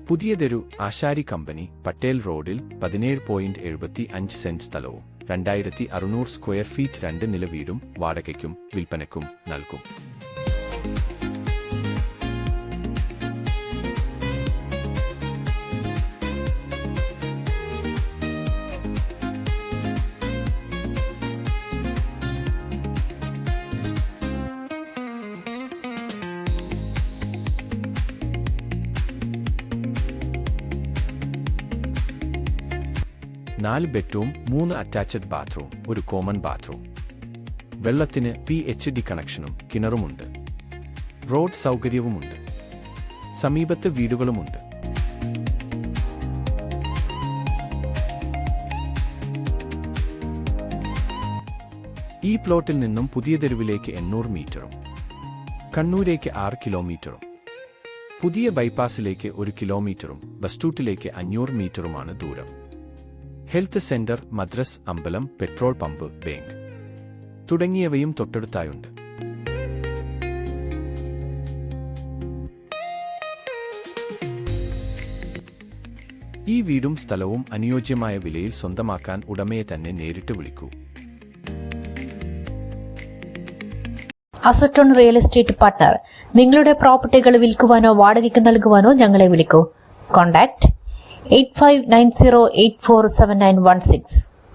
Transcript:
പുതിയതൊരു ആശാരി കമ്പനി പട്ടേൽ റോഡിൽ 17.75 സെന്റ് സ്ഥലവും 2600 സ്ക്വയർ ഫീറ്റ് 2 നില വീടും വാടകയ്ക്കും വിൽപ്പനയ്ക്കും നൽകും. നാല് ബെഡ്റൂം, 3 അറ്റാച്ച്ഡ് ബാത്റൂം, ഒരു കോമൺ ബാത്റൂം. വെള്ളത്തിന് PHD കണക്ഷനും കിണറുമുണ്ട്. റോഡ് സൗകര്യവുമുണ്ട്. സമീപത്ത് വീടുകളുമുണ്ട്. ഈ പ്ലോട്ടിൽ നിന്നും പുതിയ തെരുവിലേക്ക് 800 മീറ്ററും കണ്ണൂരേക്ക് 6 കിലോമീറ്ററും പുതിയ ബൈപ്പാസിലേക്ക് 1 കിലോമീറ്ററും ബസ് റൂട്ടിലേക്ക് 500 മീറ്ററുമാണ് ദൂരം. ഹെൽത്ത് സെന്റർ, മദ്രസ്, അമ്പലം, പെട്രോൾ പമ്പ്, ബാങ്ക് തുടങ്ങിയവയും തൊട്ടടുത്തായുണ്ട്. ഈ വീടും സ്ഥലവും അനുയോജ്യമായ വിലയിൽ സ്വന്തമാക്കാൻ ഉടമയെ തന്നെ നേരിട്ട് വിളിക്കൂ. Asset on real estate partner. നിങ്ങളുടെ പ്രോപ്പർട്ടികൾ വിൽക്കുവാനോ വാടകയ്ക്ക് നൽകുവാനോ ഞങ്ങളെ വിളിക്കൂ. കോൺടാക്ട് 8590847916.